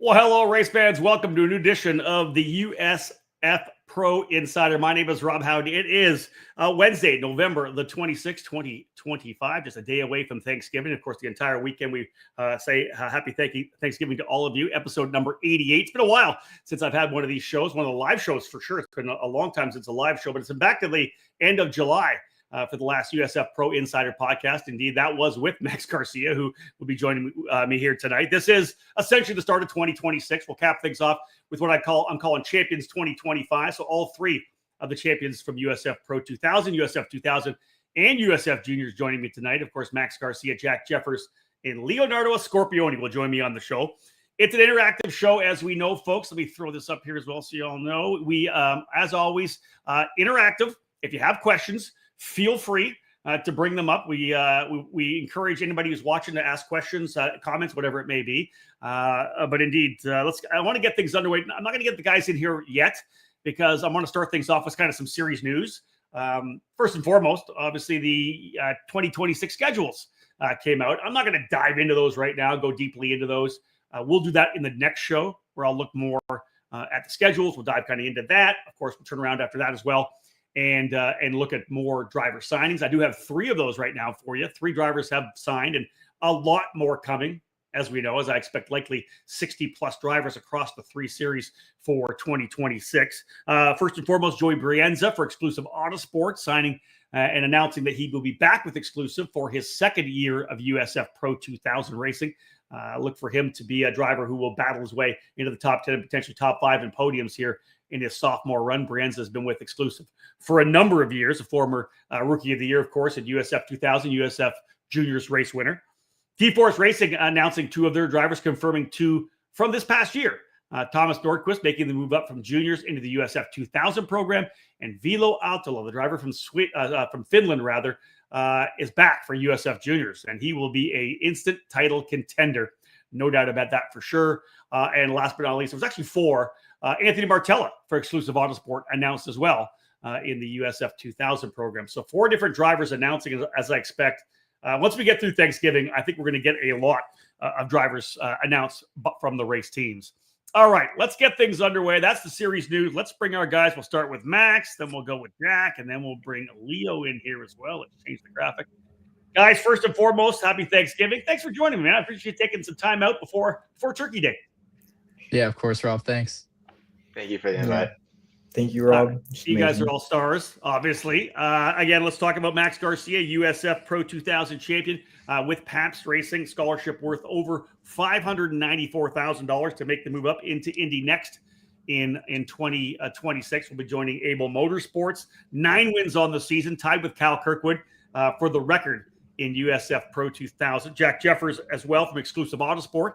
Well, hello, race fans. Welcome to a new edition of the USF Pro Insider. My name is Rob Howdy. It is Wednesday, November the 26th, 2025, just a day away from Thanksgiving. Of course, the entire weekend we say happy Thanksgiving to all of you. Episode number 88. It's been a while since I've had one of these shows, one of the live shows for sure. It's been a long time since a live show, but it's been back to the end of July. For the last USF Pro Insider podcast. Indeed, that was with Max Garcia, who will be joining me here tonight. This is essentially the start of 2026. We'll cap things off with what I'm calling Champions 2025. So all three of the champions from USF Pro 2000, USF 2000, and USF Juniors joining me tonight. Of course, Max Garcia, Jack Jeffers, and Leonardo Scorpioni will join me on the show. It's an interactive show, as we know, folks. Let me throw this up here as well so you all know. We, as always, interactive. If you have questions, feel free to bring them up. We encourage anybody who's watching to ask questions, comments, whatever it may be. But indeed, I want to get things underway. I'm not going to get the guys in here yet because I want to start things off with kind of some serious news. First and foremost, obviously, the 2026 schedules came out. I'm not going to dive into those right now, go deeply into those. We'll do that in the next show where I'll look more at the schedules. We'll dive kind of into that. Of course, we'll turn around after that as well. And look at more driver signings. I do have 3 of those right now for you. 3 drivers have signed and a lot more coming, as we know, as I expect likely 60-plus drivers across the 3 series for 2026. First and foremost, Joey Brienza for Exclusive Autosport signing and announcing that he will be back with Exclusive for his second year of USF Pro 2000 racing. Look for him to be a driver who will battle his way into the top 10 and potentially top 5 in podiums here in his sophomore run. Brienza has been with Exclusive for a number of years, a former Rookie of the Year, of course, at USF 2000, USF Juniors race winner. T-Force Racing announcing 2 of their drivers, confirming 2 from this past year. Thomas Nordquist making the move up from Juniors into the USF 2000 program, and Vilo Aaltola, the driver from Finland, is back for USF Juniors, and he will be an instant title contender. No doubt about that for sure. And last but not least, it was actually 4. Anthony Martella for Exclusive Autosport announced as well in the USF 2000 program. So 4 different drivers announcing, as I expect. Once we get through Thanksgiving, I think we're going to get a lot of drivers announced from the race teams. All right, let's get things underway. That's the series news. Let's bring our guys. We'll start with Max, then we'll go with Jack, and then we'll bring Leo in here as well. Let's change the graphic. Guys, first and foremost, happy Thanksgiving. Thanks for joining me, man. I appreciate you taking some time out before Turkey Day. Yeah, of course, Rob. Thanks. Thank you for the invite. Thank you, Rob. You guys are all stars, obviously. Again, let's talk about Max Garcia, USF Pro 2000 champion with Pabst Racing, scholarship worth over $594,000 to make the move up into Indy next in 2026. We'll be joining Able Motorsports. 9 wins on the season, tied with Cal Kirkwood for the record in USF Pro 2000. Jack Jeffers as well from Exclusive Autosport,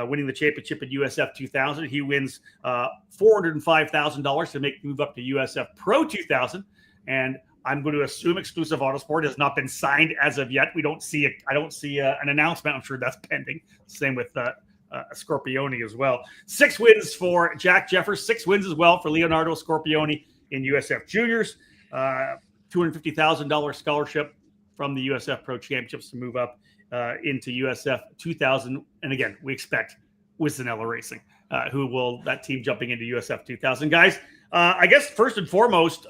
winning the championship at USF 2000. He wins $405,000 to make the move up to USF Pro 2000. And I'm going to assume Exclusive Autosport has not been signed as of yet. I don't see an announcement. I'm sure that's pending. Same with Scorpioni as well. 6 wins for Jack Jeffers. 6 wins as well for Leonardo Scorpioni in USF Juniors. $250,000 scholarship from the USF Pro Championships to move up into USF 2000. And again, we expect Wisanella Racing, that team jumping into USF 2000. Guys, I guess first and foremost,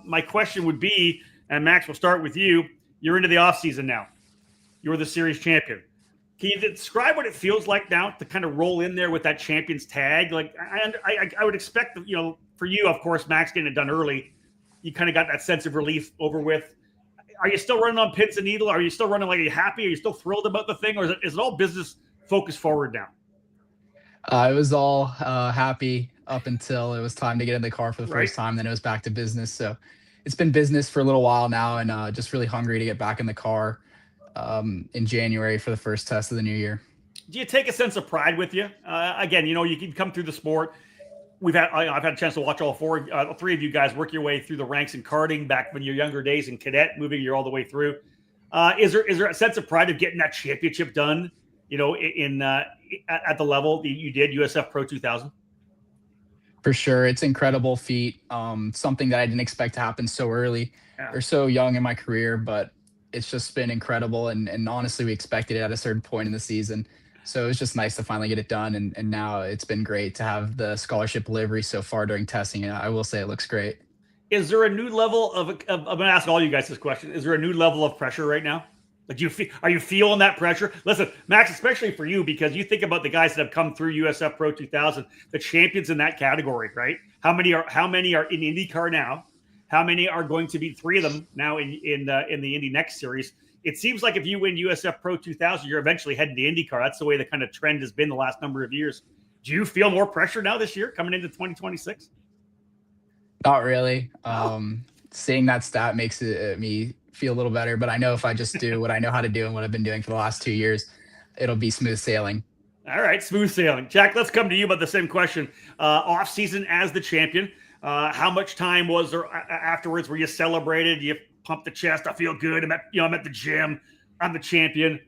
my question would be, and Max, we'll start with you. You're into the offseason now. You're the series champion. Can you describe what it feels like now to kind of roll in there with that champion's tag? Like, I would expect, for you, of course, Max getting it done early, you kind of got that sense of relief over with. Are you still running on pins and needle? Are you still running like, are you happy? Are you still thrilled about the thing? Or is it all business focused forward now? It was all happy up until it was time to get in the car for the first time. Then it was back to business. So it's been business for a little while now, and just really hungry to get back in the car in January for the first test of the new year. Do you take a sense of pride with you? Again, you can come through the sport. I've had a chance to watch all 3 of you guys work your way through the ranks in karting back when your younger days in cadet, moving you all the way through. Is there a sense of pride of getting that championship done? At the level that you did, USF Pro 2000. For sure, it's an incredible feat. Something that I didn't expect to happen so early or so young in my career, but it's just been incredible. And honestly, we expected it at a certain point in the season. So it was just nice to finally get it done. And now it's been great to have the scholarship livery so far during testing. And I will say it looks great. Is there a new level of I'm going to ask all you guys this question. Is there a new level of pressure right now? Like, are you feeling that pressure? Listen, Max, especially for you, because you think about the guys that have come through USF Pro 2000, the champions in that category, right? How many are in IndyCar now? How many are going to be? 3 of them now in the Indy Next Series. It seems like if you win USF Pro 2000, you're eventually heading to IndyCar. That's the way the kind of trend has been the last number of years. Do you feel more pressure now this year coming into 2026? Not really. Seeing that stat makes me feel a little better, but I know if I just do what I know how to do and what I've been doing for the last 2 years, it'll be smooth sailing. All right, smooth sailing. Jack, let's come to you about the same question. Off season as the champion, how much time was there afterwards? Were you celebrated? You pumped the chest? I feel good. I'm at the gym. I'm the champion.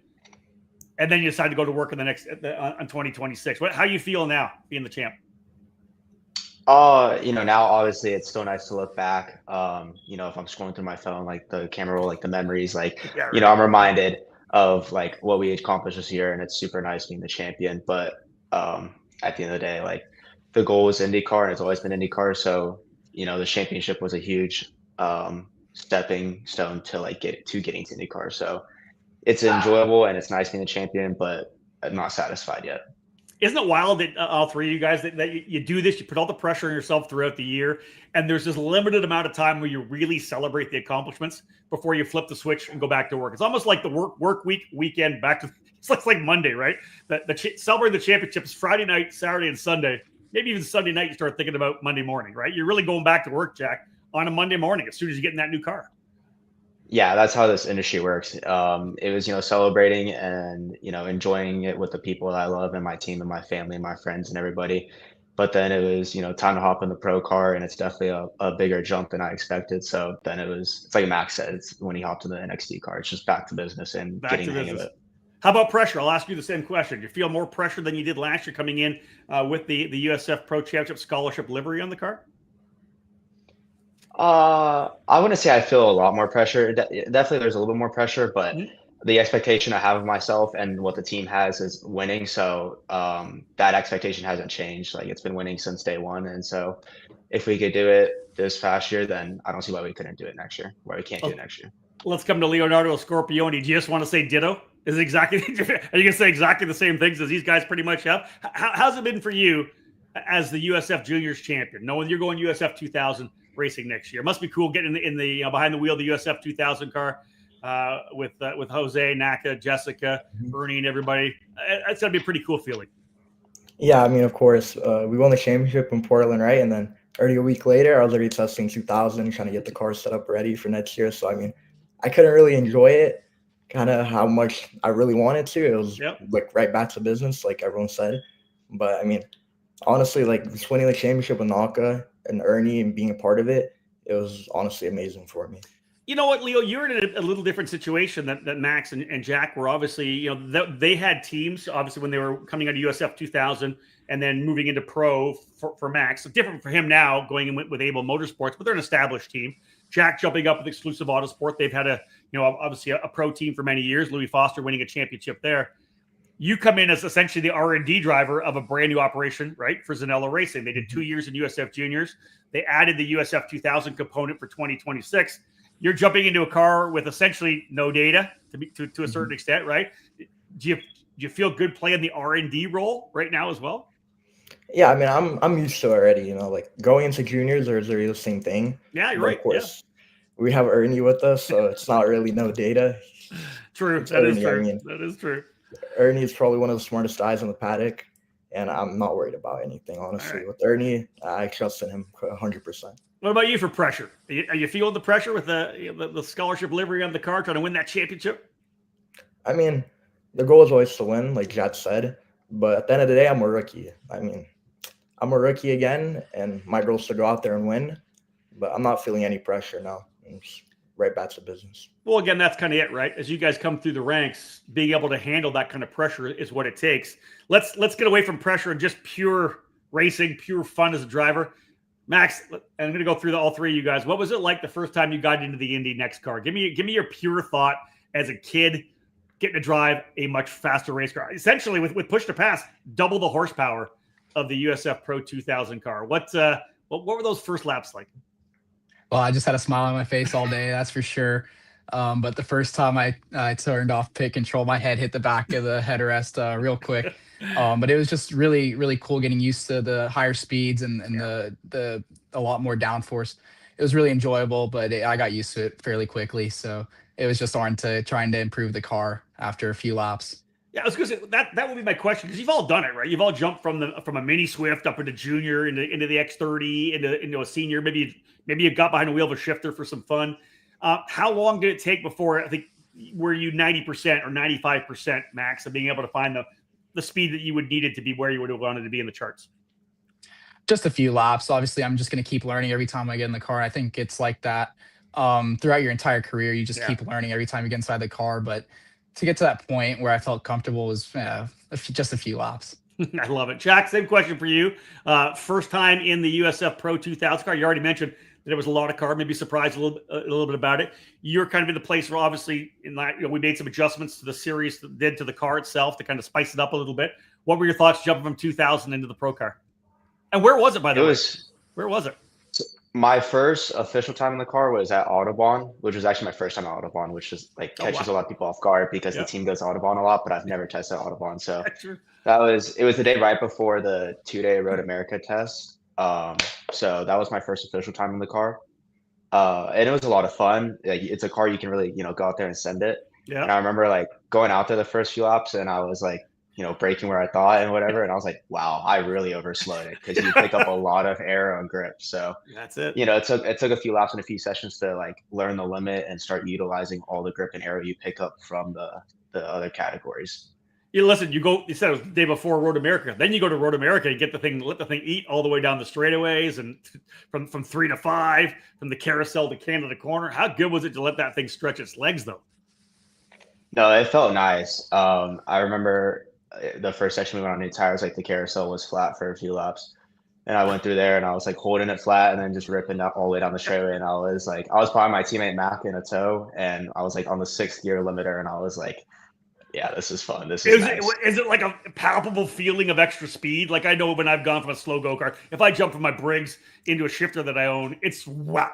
And then you decide to go to work in on 2026. How you feel now being the champ? Now obviously it's still nice to look back. If I'm scrolling through my phone, like the camera roll, like the memories, like, Yeah, right. I'm reminded of like what we accomplished this year, and it's super nice being the champion. But at the end of the day, like the goal was IndyCar, and it's always been IndyCar. So, the championship was a huge stepping stone to getting to IndyCar. So it's enjoyable and it's nice being the champion, but I'm not satisfied yet. Isn't it wild that all 3 of you guys that you do this, you put all the pressure on yourself throughout the year, and there's this limited amount of time where you really celebrate the accomplishments before you flip the switch and go back to work. It's almost like the work weekend back to it's like Monday, right? Celebrating the championship is Friday night, Saturday, and Sunday. Maybe even Sunday night you start thinking about Monday morning, right? You're really going back to work, Jack, on a Monday morning as soon as you get in that new car. Yeah, that's how this industry works. It was, celebrating and, enjoying it with the people that I love and my team and my family and my friends and everybody. But then it was, time to hop in the pro car, and it's definitely a bigger jump than I expected. So then it's like Max said, it's when he hopped in the NXT car, it's just back to business and getting the hang of it. How about pressure? I'll ask you the same question. You feel more pressure than you did last year coming in with the USF Pro Championship scholarship livery on the car? I wouldn't say I feel a lot more pressure. Definitely there's a little bit more pressure, but the expectation I have of myself and what the team has is winning. So that expectation hasn't changed. Like, it's been winning since day one. And so if we could do it this past year, then I don't see why we couldn't do it next year, why we can't do it next year. Let's come to Leonardo Scorpioni. Do you just want to say ditto? Are you going to say exactly the same things as these guys pretty much have? How's it been for you as the USF Juniors champion, knowing you're going USF 2000 racing next year? It must be cool getting in the behind the wheel of the USF 2000 car with Jose, Naka, Jessica, Ernie, and everybody. It's gonna be a pretty cool feeling. Yeah, I mean, of course, we won the championship in Portland, right? And then already a week later, I was already testing 2000, trying to get the car set up ready for next year. So I mean, I couldn't really enjoy it, kind of how much I really wanted to. It was like right back to business, like everyone said. But I mean, honestly, like just winning the championship with Naka and Ernie and being a part of it, it was honestly amazing for me. You know what, Leo, you're in a little different situation that Max and Jack were. Obviously, they had teams, obviously, when they were coming out of USF 2000 and then moving into pro for Max. It's different for him now going in with Able Motorsports, but they're an established team. Jack jumping up with Exclusive Autosport. They've had obviously a pro team for many years. Louis Foster winning a championship there. You come in as essentially the R&D driver of a brand new operation, right, for Zanella Racing. They did 2 years in USF Juniors. They added the USF 2000 component for 2026. You're jumping into a car with essentially no data to a certain extent, right? Do you feel good playing the R&D role right now as well? Yeah, I mean, I'm used to it already. Like going into juniors, there's really the same thing. Yeah, you're right. Of course, we have Ernie with us, so it's not really no data. True, that is true. That is true. Ernie is probably one of the smartest guys in the paddock, and I'm not worried about anything, honestly. Right. With Ernie, I trust in him 100%. What about you for pressure? Are you feeling the pressure with the scholarship livery on the car, trying to win that championship? I mean, the goal is always to win, like Jack said. But at the end of the day, I'm a rookie. I mean, I'm a rookie again, and my goal is to go out there and win. But I'm not feeling any pressure now. I'm just right back to business. Well, again, that's kind of it, right? As you guys come through the ranks, being able to handle that kind of pressure is what it takes. Let's get away from pressure and just pure racing, pure fun as a driver. Max, I'm going to go through all 3 of you guys. What was it like the first time you got into the Indy Next car? Give me your pure thought as a kid getting to drive a much faster race car. Essentially, with push to pass, double the horsepower of the USF Pro 2000 car. What were those first laps like? Well, I just had a smile on my face all day, that's for sure. But the first time I turned off pit control, my head hit the back of the headrest real quick. But it was just really, really cool getting used to the higher speeds and the a lot more downforce. It was really enjoyable, but I got used to it fairly quickly. So it was just on to trying to improve the car after a few laps. Yeah, I was going to say that would be my question, because you've all done it, right? You've all jumped from a mini Swift up into junior, into the X30, into a senior. Maybe you got behind the wheel of a shifter for some fun. How long did it take before, I think, were you 90% or 95% max of being able to find the speed that you would need it to be where you would have wanted to be in the charts? Just a few laps. Obviously, I'm just going to keep learning every time I get in the car. I think it's like that throughout your entire career. You just keep learning every time you get inside the car. But to get to that point where I felt comfortable was just a few laps. I love it. Jack, same question for you. First time in the USF Pro 2000 car. You already mentioned that it was a lot of car. Maybe surprised a little bit about it. You're kind of in the place where, obviously, in that, we made some adjustments to the series that did to the car itself to kind of spice it up a little bit. What were your thoughts jumping from 2000 into the Pro car? And where was it, by the way? Where was it? My first official time in the car was at Autobahn, which was actually my first time at Autobahn, which is catches a lot of people off guard because the team goes to Autobahn a lot, but I've never tested Autobahn. So it was the day right before the 2-day Road America test. So that was my first official time in the car. And it was a lot of fun. It's a car you can really, go out there and send it. Yeah. And I remember going out there the first few laps, and I was braking where I thought and whatever. And I was like, wow, I really overslowed it, because you pick up a lot of air on grip. So that's it. It took a few laps and a few sessions to learn the limit and start utilizing all the grip and aero you pick up from the other categories. Listen, you said it was the day before Road America. Then you go to Road America and let the thing eat all the way down the straightaways, and from 3 to 5, from the carousel to Canada corner. How good was it to let that thing stretch its legs, though? No, it felt nice. I remember the first section we went on new tires, the carousel was flat for a few laps, and I went through there and I was holding it flat and then just ripping all the way down the straightaway. And I was behind my teammate Mac in a tow, and I was on the 6th gear limiter, and I was yeah, this is fun. This is nice. Is it like a palpable feeling of extra speed? I know when I've gone from a slow go-kart, if I jump from my Briggs into a shifter that I own, it's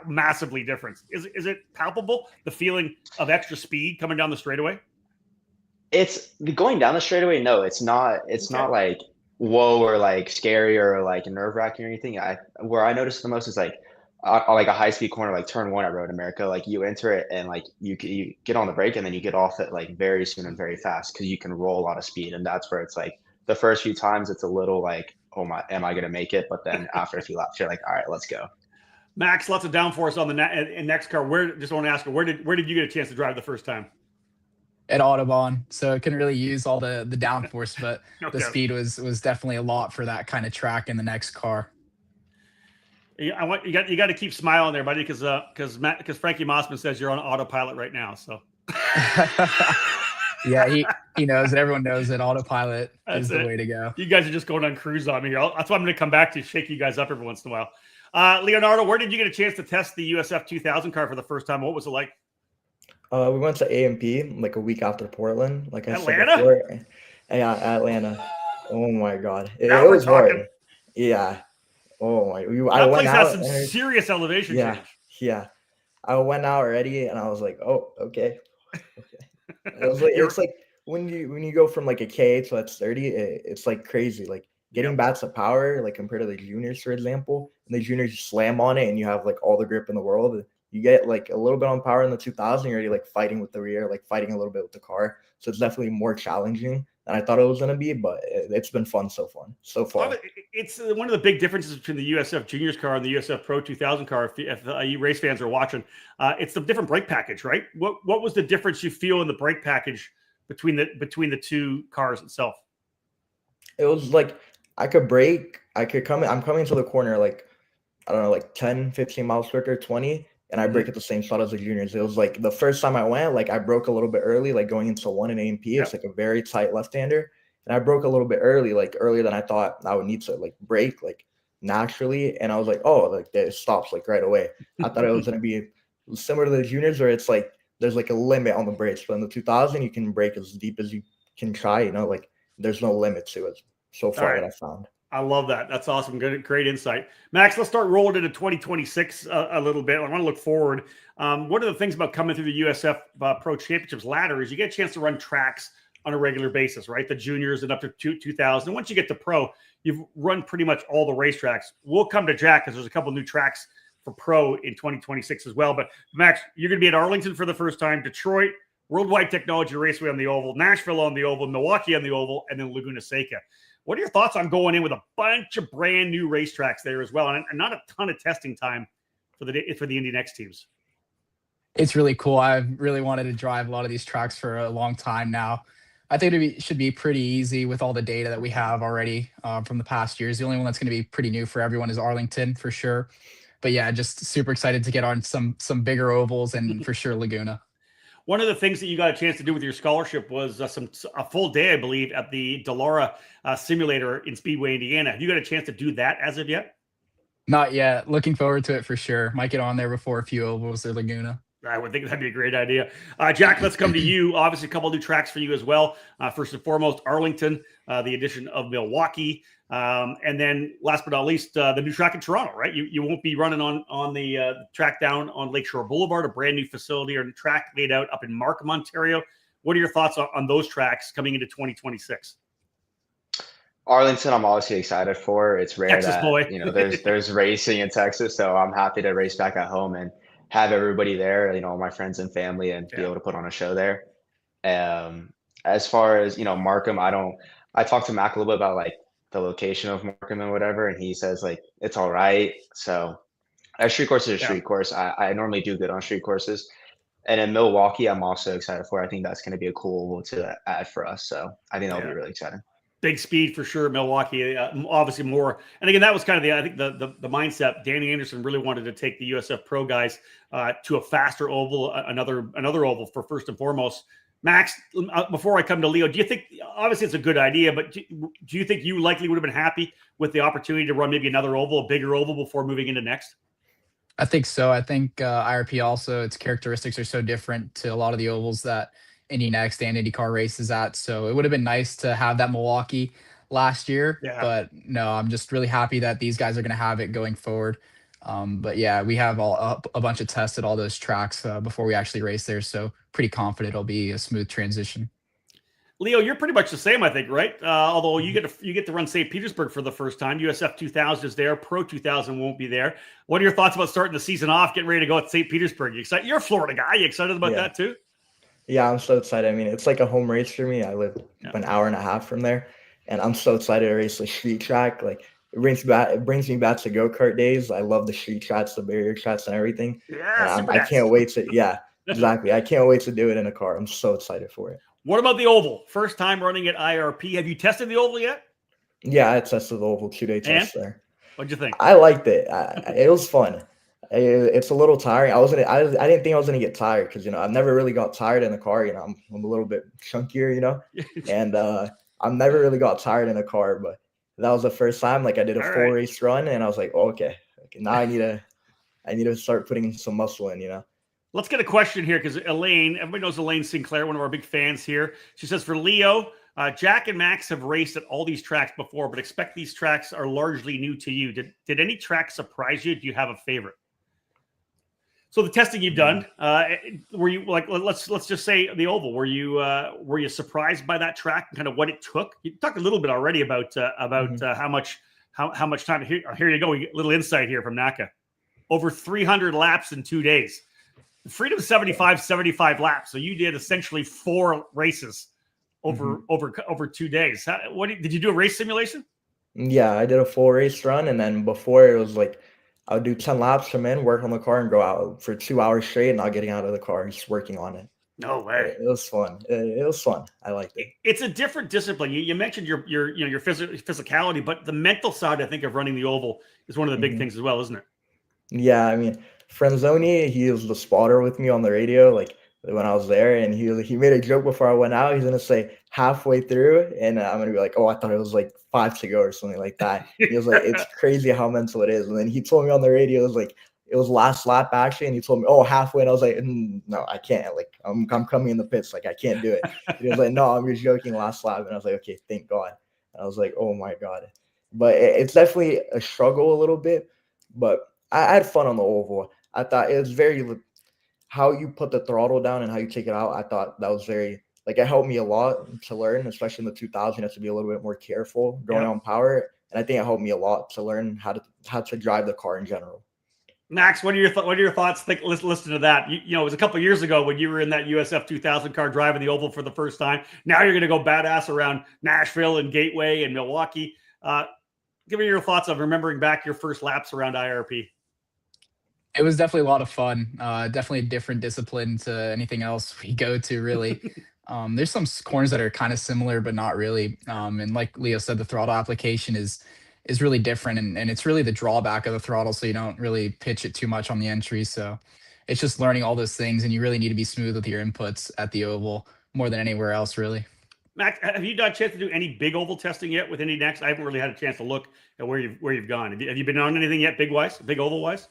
massively different. Is it palpable, the feeling of extra speed coming down the straightaway? It's going down the straightaway. No, it's not. It's not whoa or scary or nerve-wracking or anything. Where I noticed the most is a high-speed corner, turn 1 at Road America. You enter it and you get on the brake, and then you get off it very soon and very fast, because you can roll a lot of speed. And that's where it's the first few times it's a little oh my, am I gonna make it? But then after a few laps, you're all right, let's go. Max, lots of downforce on the next car. Just want to ask you, where did you get a chance to drive the first time? At Autobahn, so it couldn't really use all the downforce, but the speed was definitely a lot for that kind of track in the next car. You got to keep smiling there, buddy, because Frankie Mossman says you're on autopilot right now. So yeah, he knows, and everyone knows that autopilot is the way to go. You guys are just going on cruise on me here. That's why I'm going to come back to shake you guys up every once in a while. Leonardo, where did you get a chance to test the USF 2000 car for the first time? What was it like? We went to A&P a week after Portland. I Atlanta? said before. Yeah, Atlanta. Oh my God, it was hard. Yeah. Oh my! That place has some serious elevation change. Yeah. I went out already, and I was like, "Oh, okay." It was it's when you go from a K to that's 30, it's crazy. Getting bats of power, compared to the juniors, for example, and the juniors slam on it, and you have all the grip in the world. You get a little bit on power in the 2000, you're already fighting with the rear, fighting a little bit with the car. So it's definitely more challenging than I thought it was going to be, but it's been fun so far. It's one of the big differences between the USF Juniors car and the USF Pro 2000 car. If you race fans are watching, it's the different brake package, right? What was the difference you feel in the brake package between the two cars itself? It was I could brake, I could come in, I'm coming to the corner I don't know, 10, 15 miles quicker, 20. And I brake at the same spot as the juniors. It was the first time I went, I broke a little bit early, going into 1 in A&P. It's a very tight left-hander. And I broke a little bit early, earlier than I thought I would need to brake naturally. And I was oh, it stops right away. I thought it was going to be similar to the juniors, where it's there's like a limit on the brakes. But in the 2000, you can brake as deep as you can try. Like there's no limit to it so far that I found. I love that. That's awesome. Good, great insight. Max, let's start rolling into 2026 a little bit. I want to look forward. One of the things about coming through the USF Pro Championships ladder is you get a chance to run tracks on a regular basis, right? The juniors and up to 2000. And once you get to pro, you've run pretty much all the racetracks. We'll come to Jack because there's a couple new tracks for pro in 2026 as well. But Max, you're going to be at Arlington for the first time, Detroit, Worldwide Technology Raceway on the oval, Nashville on the oval, Milwaukee on the oval, and then Laguna Seca. What are your thoughts on going in with a bunch of brand new racetracks there as well, and not a ton of testing time for the Indy Next teams? It's really cool. I've really wanted to drive a lot of these tracks for a long time now. I think it should be pretty easy with all the data that we have already from the past years. The only one that's going to be pretty new for everyone is Arlington for sure. But yeah, just super excited to get on some bigger ovals and for sure Laguna. One of the things that you got a chance to do with your scholarship was a full day, I believe, at the Dallara simulator in Speedway, Indiana. Have you got a chance to do that as of yet? Not yet. Looking forward to it for sure. Might get on there before a few ovals or Laguna. I would think that'd be a great idea. Jack, let's come to you. Obviously, a couple new tracks for you as well. First and foremost, Arlington, the addition of Milwaukee. And then last but not least, the new track in Toronto, right? You won't be running on the track down on Lakeshore Boulevard, a brand new facility or a track laid out up in Markham, Ontario. What are your thoughts on those tracks coming into 2026? Arlington, I'm obviously excited for. It's rare Texas that boy. There's racing in Texas, so I'm happy to race back at home and have everybody there, my friends and family, and be able to put on a show there. As far as Markham, I talked to Mac a little bit about like the location of Markham and whatever, and he says like it's all right. So a street course is a street course. I normally do good on street courses. And in Milwaukee, I'm also excited for. I think that's going to be a cool oval to add for us. So I think that'll be really exciting. Big speed for sure. Milwaukee, obviously more. And again, that was kind of the mindset. Danny Anderson really wanted to take the USF Pro guys to a faster oval, another oval for first and foremost. Max, before I come to Leo, do you think, obviously it's a good idea, but do you think you likely would have been happy with the opportunity to run maybe another oval, a bigger oval before moving into next? I think so. I think IRP also, its characteristics are so different to a lot of the ovals that Indy Next and IndyCar races at. So it would have been nice to have that Milwaukee last year. Yeah. But no, I'm just really happy that these guys are going to have it going forward. But yeah, we have a bunch of tests at all those tracks before we actually race there. So pretty confident it'll be a smooth transition. Leo, you're pretty much the same, I think, right? Although you get to run St. Petersburg for the first time. USF 2000 is there. Pro 2000 won't be there. What are your thoughts about starting the season off, getting ready to go at St. Petersburg? You excited? You're a Florida guy. You excited about that too? Yeah, I'm so excited. I mean, it's like a home race for me. I live an hour and a half from there, and I'm so excited to race the street track. Like it brings me back to go-kart days. I love the street tracks, the barrier tracks, and everything. Yeah, I can't wait to. Yeah, exactly. I can't wait to do it in a car. I'm so excited for it. What about the oval? First time running at IRP. Have you tested the oval yet? Yeah, I tested the oval 2-day test there. What'd you think? I liked it. It was fun. It's a little tiring. I didn't think I was gonna get tired because I've never really got tired in a car. I'm a little bit chunkier, and I've never really got tired in a car. But that was the first time. Like I did a full race run, and I was like, oh, okay, now I need to start putting some muscle in. Let's get a question here because Elaine, everybody knows Elaine Sinclair, one of our big fans here. She says, for Leo, Jack and Max have raced at all these tracks before, but expect these tracks are largely new to you. Did any track surprise you? Do you have a favorite? So the testing you've done, were you like, let's just say the oval, were you surprised by that track and kind of what it took? You talked a little bit already about how much time. Here you go. We get a little insight here from NACA. Over 300 laps in 2 days. Freedom 75 laps. So you did essentially 4 races over 2 days. Did you do a race simulation? Yeah, I did a full race run, and then before it was like I would do 10 laps, come in, work on the car, and go out for 2 hours straight, not getting out of the car, just working on it. No way. It was fun. It was fun. I liked it. It's a different discipline. You mentioned your physicality, but the mental side, I think, of running the oval is one of the big things as well, isn't it? Yeah, I mean, Frenzoni, he was the spotter with me on the radio, like when I was there, and he made a joke before I went out. He's gonna say halfway through, and I'm gonna be like, "Oh, I thought it was like 5 to go or something like that." He was like, "It's crazy how mental it is." And then he told me on the radio, it was like it was last lap actually, and he told me, "Oh, halfway," and I was like, "No, I can't. Like, I'm coming in the pits. Like, I can't do it." And he was like, "No, I'm just joking. Last lap," and I was like, "Okay, thank God." And I was like, "Oh my God," but it's definitely a struggle a little bit. But I had fun on the oval. I thought it was very how you put the throttle down and how you take it out. I thought that was very like it helped me a lot to learn, especially in the 2000. You have to be a little bit more careful going on power, and I think it helped me a lot to learn how to drive the car in general. Max, what are your thoughts? Listen to that. You know, it was a couple of years ago when you were in that USF 2000 car driving the oval for the first time. Now you're going to go badass around Nashville and Gateway and Milwaukee. Give me your thoughts of remembering back your first laps around IRP. It was definitely a lot of fun. Definitely a different discipline to anything else we go to, really. There's some corners that are kind of similar, but not really. And like Leo said, the throttle application is really different, and it's really the drawback of the throttle, so you don't really pitch it too much on the entry. So it's just learning all those things, and you really need to be smooth with your inputs at the oval more than anywhere else, really. Max, have you done a chance to do any big oval testing yet with Indy Next? I haven't really had a chance to look at where you've gone. Have you been on anything yet, big oval wise?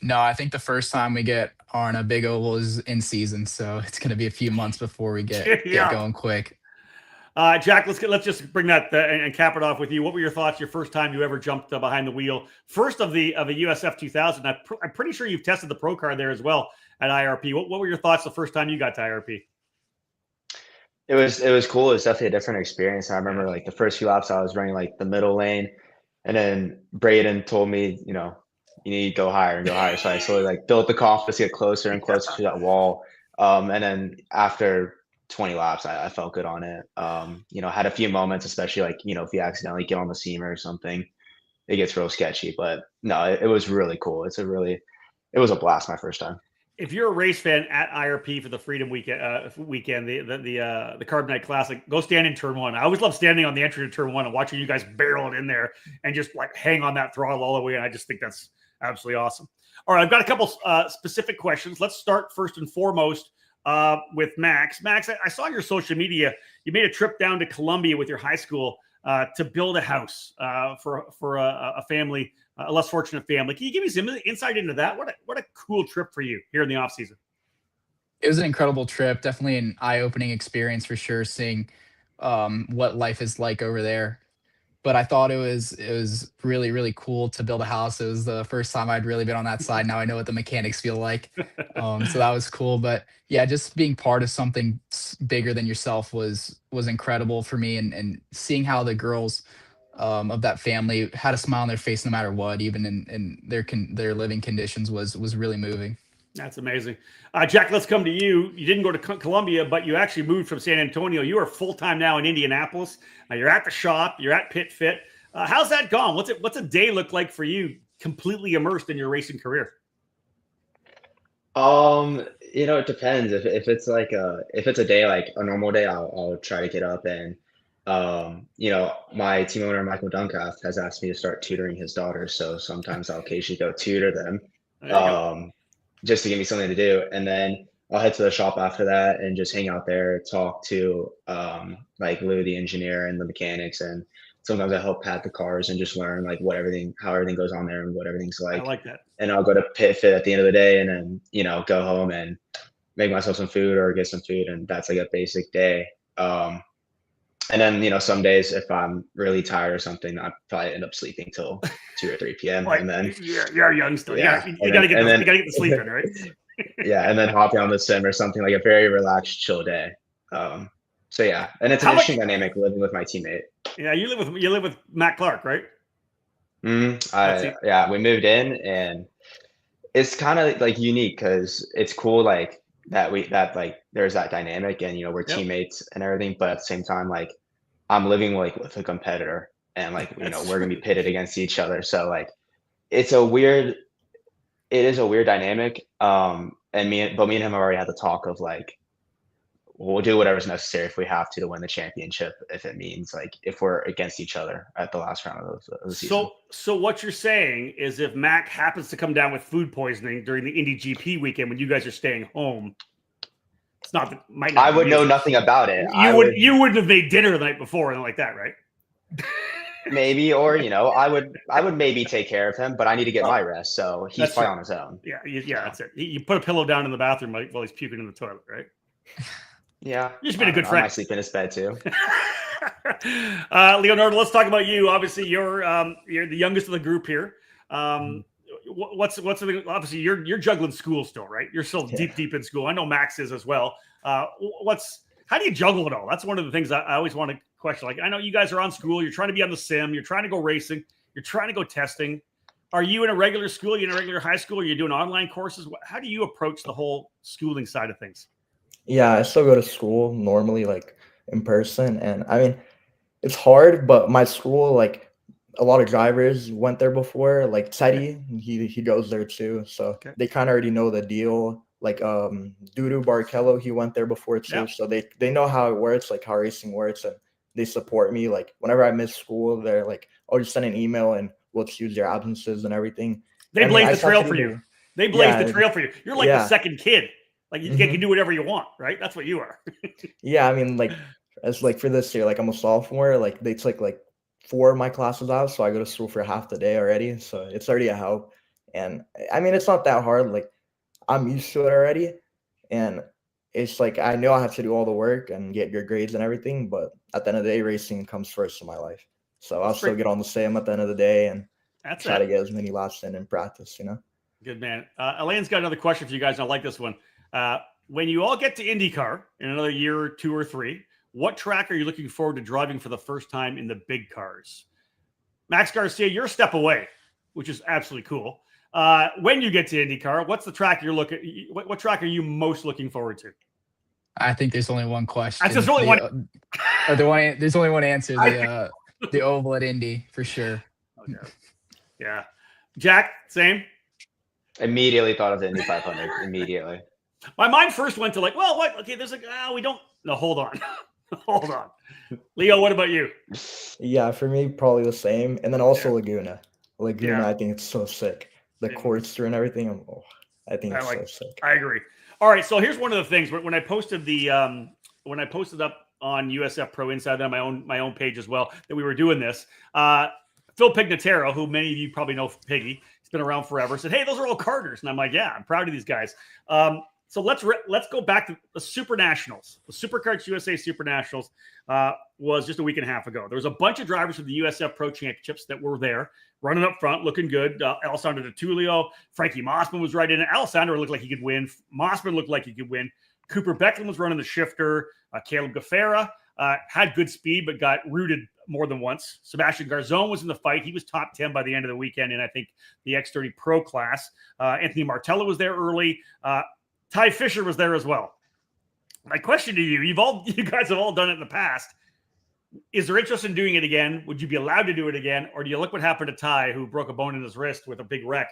No, I think the first time we get on a big oval is in season, so it's going to be a few months before we get going quick. Jack, let's just bring that and cap it off with you. What were your thoughts your first time you ever jumped behind the wheel? First of a USF 2000. I'm pretty sure you've tested the pro car there as well at IRP. What were your thoughts the first time you got to IRP? It was cool. It was definitely a different experience. I remember like the first few laps I was running like the middle lane, and then Braden told me, you know, you need to go higher and go higher. So I slowly like built the confidence to get closer and closer to that wall. And then after 20 laps, I felt good on it. You know, had a few moments, especially like, you know, if you accidentally get on the seamer or something, it gets real sketchy. But no, it was really cool. It was a blast my first time. If you're a race fan at IRP for the Freedom Weekend, the Carbonite Classic, go stand in turn one. I always love standing on the entry to turn one and watching you guys barrel it in there and just like hang on that throttle all the way. And I just think that's absolutely awesome. All right, I've got a couple specific questions. Let's start first and foremost with Max. Max, I saw your social media. You made a trip down to Columbia with your high school to build a house for a family. A less fortunate family. Can you give me some insight into that? What a cool trip for you here in the off season. It was an incredible trip. Definitely an eye-opening experience for sure, seeing what life is like over there. But I thought it was really, really cool to build a house. It was the first time I'd really been on that side. Now I know what the mechanics feel like. So that was cool. But yeah, just being part of something bigger than yourself was incredible for me, and seeing how the girls of that family had a smile on their face no matter what, even in their living conditions, was really moving. That's amazing. Jack, let's come to you. You didn't go to Columbia, but you actually moved from San Antonio. You are full-time now in Indianapolis. You're at the shop. You're at Pit Fit. How's that gone? What's a day look like for you completely immersed in your racing career? You know, it depends. If it's like if it's a day like a normal day, I'll try to get up and you know, my team owner, Michael Duncraft, has asked me to start tutoring his daughters. So sometimes I'll occasionally go tutor them just to give me something to do. And then I'll head to the shop after that and just hang out there, talk to like Lou, the engineer, and the mechanics. And sometimes I help pad the cars and just learn like how everything goes on there and what everything's like. I like that. And I'll go to Pit Fit at the end of the day and then, you know, go home and make myself some food or get some food. And that's like a basic day. And then, you know, some days if I'm really tired or something, I probably end up sleeping till 2 or 3 p.m. Like, and then you're young still. Yeah, you gotta get the sleep in, right? Yeah, and then hop down the sim or something, like a very relaxed, chill day. So yeah, and it's an interesting dynamic living with my teammate. Yeah, you live with Matt Clark, right? Yeah, we moved in, and it's kind of like unique because it's cool, like that like there's that dynamic, and you know we're teammates and everything, but at the same time, like I'm living like with a competitor, and like you know we're gonna be pitted against each other, so like it is a weird dynamic. And me and him have already had the talk of like we'll do whatever's necessary if we have to win the championship, if it means like if we're against each other at the last round of the season. So what you're saying is if Mac happens to come down with food poisoning during the Indy GP weekend when you guys are staying home, it's not might not. I would know nothing about it. You wouldn't have made dinner the night before and like that, right? maybe, or I would maybe take care of him, but I need to get my rest, so he's That's probably true. on his own. Yeah, yeah, that's it. You put a pillow down in the bathroom while he's puking in the toilet, right? Yeah, You've just been a good I friend. might sleep in his bed too. Leonardo, let's talk about you. Obviously, you're the youngest of the group here. Obviously you're juggling school still, right? You're still deep in school. I know Max is as well. How do you juggle it all? That's one of the things I always want to question. Like, I know you guys are on school. You're trying to be on the sim. You're trying to go racing. You're trying to go testing. Are you in a regular school? Are you in a regular high school? Are you doing online courses? How do you approach the whole schooling side of things? Yeah, I still go to school normally, like in person. And I mean, it's hard, but my school, like a lot of drivers went there before, like Teddy, he goes there too. So they kind of already know the deal. Like Dudu Barrichello, he went there before too. Yep. So they know how it works, like how racing works, and they support me. Like whenever I miss school, they're like, "Oh, just send an email and we'll excuse your absences and everything." They blaze the trail for you. They blaze the trail for you. You're like the second kid. Like you can do whatever you want, right? That's what you are. Yeah, I mean, like as like for this year, like I'm a sophomore. Like they took like 4 of my classes out, so I go to school for half the day already. So it's already a help. And I mean, it's not that hard. Like I'm used to it already, and it's like I know I have to do all the work and get your grades and everything. But at the end of the day, racing comes first in my life. So I'll still get on the sim at the end of the day and try to get as many laps in practice. Good man. Elaine's got another question for you guys, and I like this one. When you all get to IndyCar in another year or 2 or 3, what track are you looking forward to driving for the first time in the big cars? Max Garcia, you're a step away, which is absolutely cool. When you get to IndyCar, what's the track you're looking? What track are you most looking forward to? I think there's only one question. There's only one. There's only one answer. The oval at Indy for sure. Okay. Yeah. Jack, same. Immediately thought of the Indy 500. Immediately. My mind first went to like, well, what? Okay, there's we don't. No, hold on. Hold on. Leo, what about you? Yeah, for me, probably the same. And then also Laguna. I think it's so sick. The Courtster and everything. I think it's so sick. I agree. All right, so here's one of the things. When I posted up on USF Pro Insider on my own page as well that we were doing this, Phil Pignataro, who many of you probably know Piggy, he's been around forever, said, "Hey, those are all Carters," and I'm like, "Yeah, I'm proud of these guys." So let's go back to the Super Nationals. The Supercarts USA Super Nationals was just a week and a half ago. There was a bunch of drivers from the USF Pro Championships that were there, running up front, looking good. Alessandro D'Attulio, Frankie Mossman was right in it. Alessandro looked like he could win. Mossman looked like he could win. Cooper Becklin was running the shifter. Caleb Gaffera had good speed, but got rooted more than once. Sebastian Garzone was in the fight. He was top 10 by the end of the weekend in, I think, the X30 Pro class. Anthony Martella was there early. Ty Fisher was there as well. My question to you, you guys have all done it in the past. Is there interest in doing it again? Would you be allowed to do it again? Or do you look what happened to Ty, who broke a bone in his wrist with a big wreck?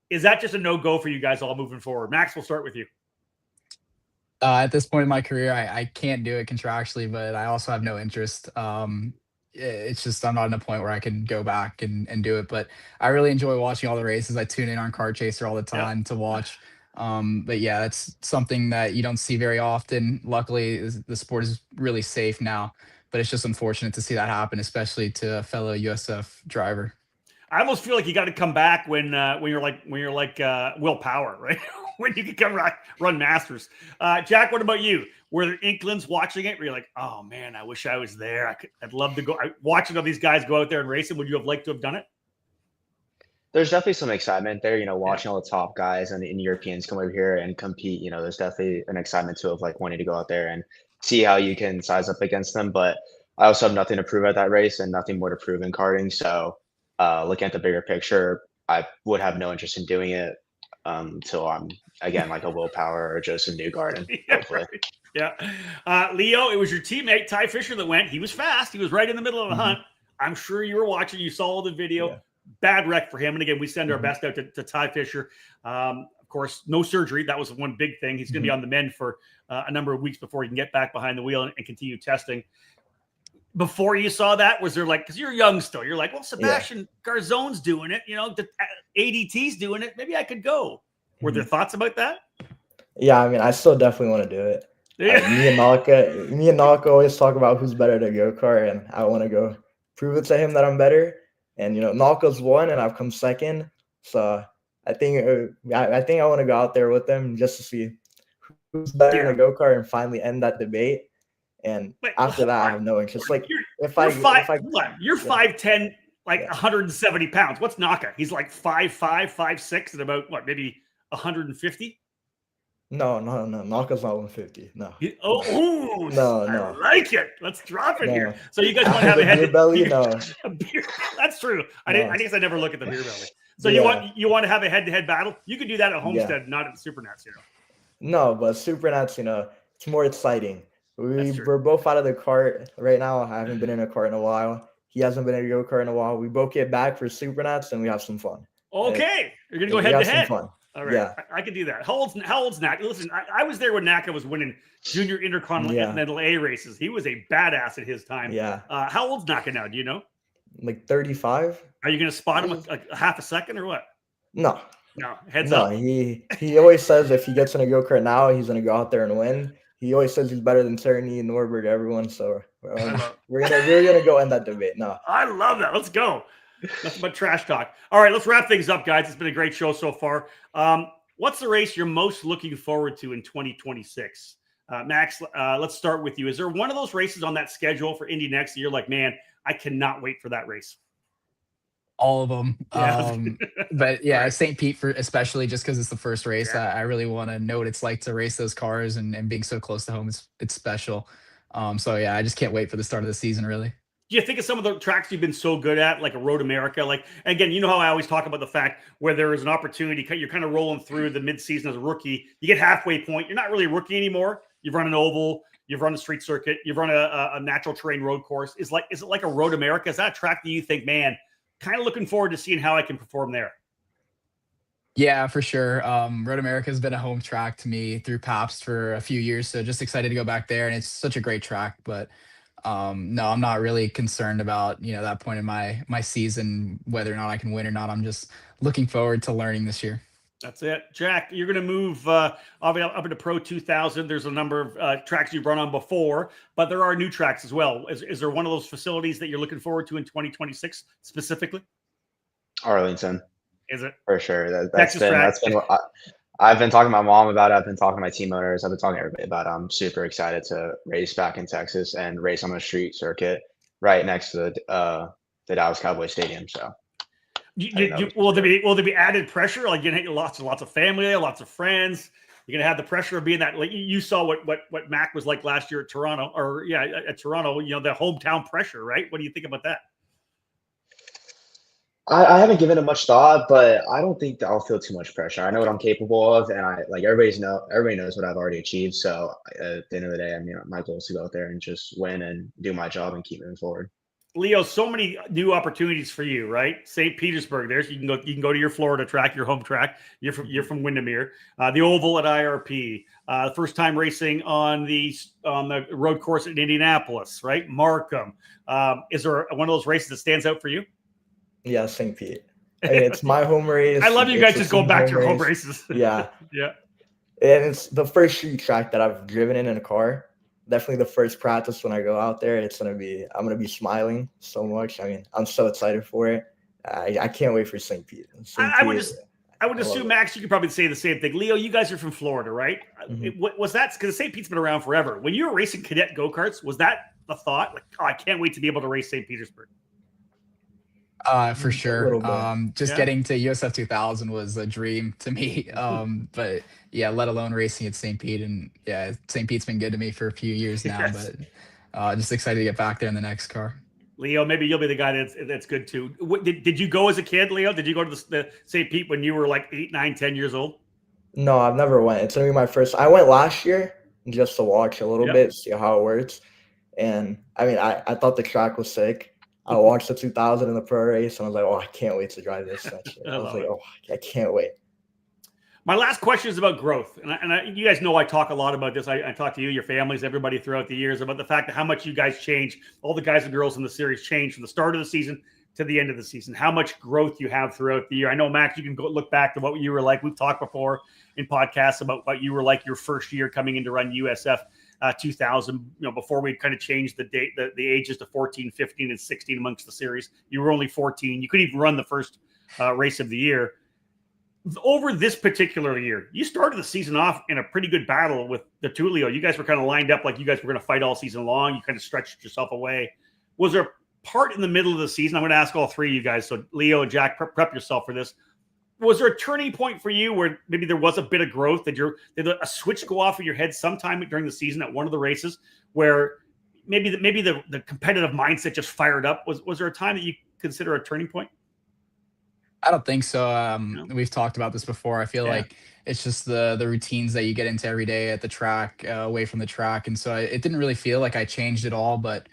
Is that just a no-go for you guys all moving forward? Max, we'll start with you. At this point in my career, I can't do it contractually, but I also have no interest. It's just I'm not in a point where I can go back and do it. But I really enjoy watching all the races. I tune in on Car Chaser all the time to watch. But yeah, that's something that you don't see very often. Luckily, the sport is really safe now, but it's just unfortunate to see that happen, especially to a fellow USF driver. I almost feel like you got to come back when you're like Will Power, right? When you can come run Masters. Jack, what about you? Were there inklings watching it where you're like, oh man, I wish I was there. I'd love to go. Watching all these guys go out there and racing, would you have liked to have done it? There's definitely some excitement there, watching all the top guys and Europeans come over here and compete. There's definitely an excitement too of like wanting to go out there and see how you can size up against them. But I also have nothing to prove at that race and nothing more to prove in karting. So looking at the bigger picture, I would have no interest in doing it until I'm again like a Will Power or Joseph Newgarden. Hopefully. Right. Yeah. Leo, it was your teammate Ty Fisher that went. He was fast. He was right in the middle of the hunt. I'm sure you were watching. You saw all the video. Yeah. Bad wreck for him. And again, we send our best out to Ty Fisher. Of course, no surgery. That was one big thing. He's going to be on the mend for a number of weeks before he can get back behind the wheel and continue testing. Before you saw that, was there like, because you're young still, you're like, well, Sebastian Garzone's doing it, the ADT's doing it. Maybe I could go. Were there thoughts about that? Yeah, I mean, I still definitely want to do it. Me and Nalka always talk about who's better to go kart, and I want to go prove it to him that I'm better. And Nalka's won, and I've come second. So I think I want to go out there with them just to see who's better in a go-kart and finally end that debate. And after that, I have no interest. Like you're 5'10", like 170 pounds. What's Naka? He's like 5'5", 5'6", and about maybe 150. No. Naka's not 150. No. No. I like it. Let's drop it here. So you guys want to have a beer belly? No. That's true. I guess I never look at the beer belly. So you want to have a head-to-head battle? You could do that at Homestead, not at the Supernats, No, but Supernats, it's more exciting. We're both out of the kart right now. I haven't been in a kart in a while. He hasn't been in a go-kart in a while. We both get back for Supernats and we have some fun. Okay. You're going to go head-to-head. Fun. All right. Yeah. I can do that. How old's Naka? Listen, I was there when Naka was winning junior intercontinental A races. He was a badass at his time. Yeah. How old's Naka now? Do you know? Like 35. Are you going to spot him a half a second or what? No. Heads up. He always says if he gets in a go-kart now, he's going to go out there and win. He always says he's better than Cerny, Norberg, everyone. So we're gonna go end that debate. No. I love that. Let's go. Nothing but trash talk. All right, let's wrap things up, guys. It's been a great show so far. What's the race you're most looking forward to in 2026? Max, let's start with you. Is there one of those races on that schedule for Indy next year? Like, man, I cannot wait for that race. All of them. But yeah, St. Pete especially just because it's the first race. I really want to know what it's like to race those cars and being so close to home. It's special. So yeah, I just can't wait for the start of the season, really. Do you think of some of the tracks you've been so good at, like a Road America? Like, again, you know how I always talk about the fact where there is an opportunity, you're kind of rolling through the midseason as a rookie. You get halfway point. You're not really a rookie anymore. You've run an oval. You've run a street circuit. You've run a natural terrain road course. Is it like a Road America? Is that a track that you think, man, kind of looking forward to seeing how I can perform there? Yeah, for sure. Road America has been a home track to me through Pabst for a few years. So just excited to go back there. And it's such a great track. But no, I'm not really concerned about, that point in my season, whether or not I can win or not. I'm just looking forward to learning this year. That's it. Jack, you're going to move up into Pro 2000. There's a number of tracks you've run on before, but there are new tracks as well. Is there one of those facilities that you're looking forward to in 2026 specifically? Arlington. Is it? For sure. That's been what I've been talking to my mom about it. I've been talking to my team owners. I've been talking to everybody about it. I'm super excited to race back in Texas and race on a street circuit right next to the Dallas Cowboys Stadium. So. Will there be added pressure? Like you know, lots of family, lots of friends. You're gonna have the pressure of being that. Like you saw what Mac was like last year at Toronto, at Toronto. The hometown pressure, right? What do you think about that? I haven't given it much thought, but I don't think that I'll feel too much pressure. I know what I'm capable of, and everybody knows what I've already achieved. So at the end of the day, my goal is to go out there and just win and do my job and keep moving forward. Leo, so many new opportunities for you, right? St. Petersburg, you can go to your Florida track, your home track. You're from Windermere. The Oval at IRP. First time racing on the road course in Indianapolis, right? Markham. Is there one of those races that stands out for you? Yeah, St. Pete. It's my home race. I love you guys just going back to your home races. Yeah. Yeah. And it's the first street track that I've driven in a car. Definitely the first practice when I go out there. I'm gonna be smiling so much. I'm so excited for it. I can't wait for St. Pete. I would assume, Max, you could probably say the same thing. Leo, you guys are from Florida, right? Mm-hmm. Was that because St. Pete's been around forever? When you were racing cadet go-karts, was that the thought? Like, I can't wait to be able to race St. Petersburg. For sure. Getting to USF 2000 was a dream to me. But yeah, let alone racing at St. Pete. And yeah, St. Pete's been good to me for a few years now, but just excited to get back there in the next car. Leo, maybe you'll be the guy that's good too. Did you go as a kid, Leo? Did you go to the St. Pete when you were like 8, 9, 10 years old? No, I've never went. It's going to be my first. I went last year just to watch a little bit, see how it works. And I thought the track was sick. I watched the 2000 in the pro race, and I was like, oh, I can't wait to drive this next year. I can't wait. My last question is about growth. And you guys know I talk a lot about this. I talk to you, your families, everybody throughout the years about the fact that how much you guys change, all the guys and girls in the series change from the start of the season to the end of the season, how much growth you have throughout the year. I know, Max, you can go look back to what you were like. We've talked before in podcasts about what you were like your first year coming in to run USF. 2000, before we kind of changed the ages to 14, 15, and 16 amongst the series. You were only 14. You couldn't even run the first race of the year. Over this particular year, you started the season off in a pretty good battle with the Tulio. You guys were kind of lined up like you guys were going to fight all season long. You kind of stretched yourself away. Was there a part in the middle of the season? I'm going to ask all three of you guys. So Leo and Jack, prep yourself for this. Was there a turning point for you where maybe there was a bit of growth? Did a switch go off in your head sometime during the season at one of the races where maybe the competitive mindset just fired up? Was there a time that you consider a turning point? I don't think so. We've talked about this before. I feel like it's just the routines that you get into every day at the track, away from the track. And so it didn't really feel like I changed at all, but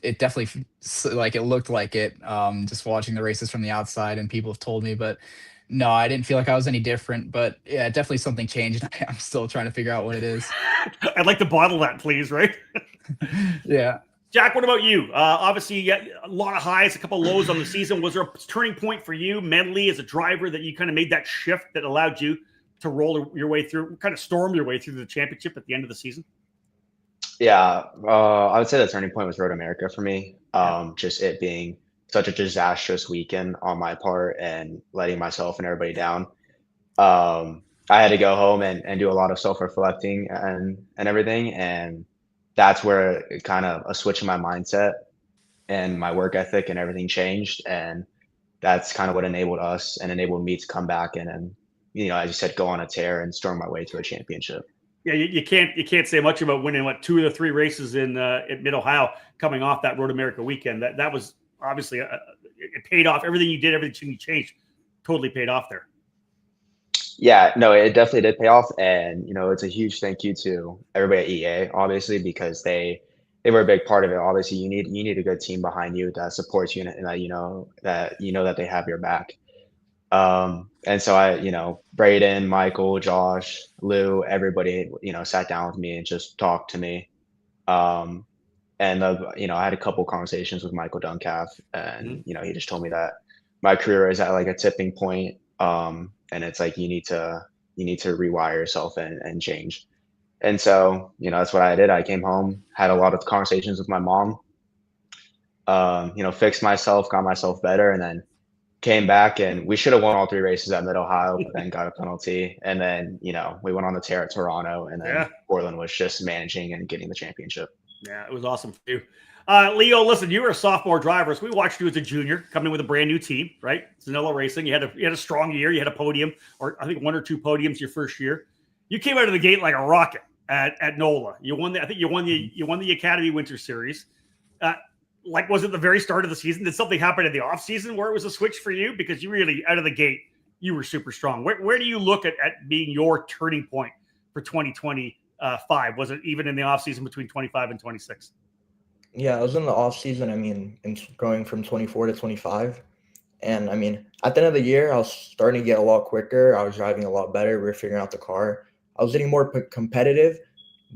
it definitely it looked like it, just watching the races from the outside, and people have told me, but no, I didn't feel like I was any different. But yeah, definitely something changed. I'm still trying to figure out what it is. I'd like to bottle that, please, right? Yeah. Jack, what about you? Obviously, you got a lot of highs, a couple of lows on the season. Was there a turning point for you mentally as a driver that you kind of made that shift that allowed you to roll your way through, kind of storm your way through the championship at the end of the season? Yeah, I would say the turning point was Road America for me. Just it being such a disastrous weekend on my part and letting myself and everybody down. I had to go home and do a lot of self-reflecting and everything. And that's where it kind of a switch in my mindset and my work ethic and everything changed. And that's kind of what enabled us and enabled me to come back and as you said, go on a tear and storm my way to a championship. Yeah, you can't say much about winning 2 of the 3 races in Mid-Ohio coming off that Road America weekend. That was obviously it paid off. Everything you did, everything you changed, totally paid off there. Yeah, no, it definitely did pay off, and it's a huge thank you to everybody at EA, obviously, because they were a big part of it. Obviously, you need a good team behind you that supports you and that they have your back. And so Braden, Michael, Josh, Lou, everybody, sat down with me and just talked to me. And I had a couple conversations with Michael Duncalf, and he just told me that my career is at like a tipping point. And it's like you need to rewire yourself and change. And so, that's what I did. I came home, had a lot of conversations with my mom, fixed myself, got myself better, and then came back, and we should have won all 3 races at Mid-Ohio, but then got a penalty. And then, we went on the tear at Toronto, and then Portland was just managing and getting the championship. Yeah, it was awesome for you. Leo, listen, you were a sophomore driver, so we watched you as a junior coming in with a brand new team, right? Zanella Racing. You had a strong year. You had a podium, or I think 1 or 2 podiums your first year. You came out of the gate like a rocket at NOLA. You won the Academy Winter Series. Was it the very start of the season? Did something happen in the off season where it was a switch for you? Because you really, out of the gate, you were super strong. Where do you look at being your turning point for 2025? Was it even in the off season between 25 and 26? Yeah, I was in the off season. Going from 24 to 25. And at the end of the year, I was starting to get a lot quicker. I was driving a lot better. We were figuring out the car. I was getting more competitive,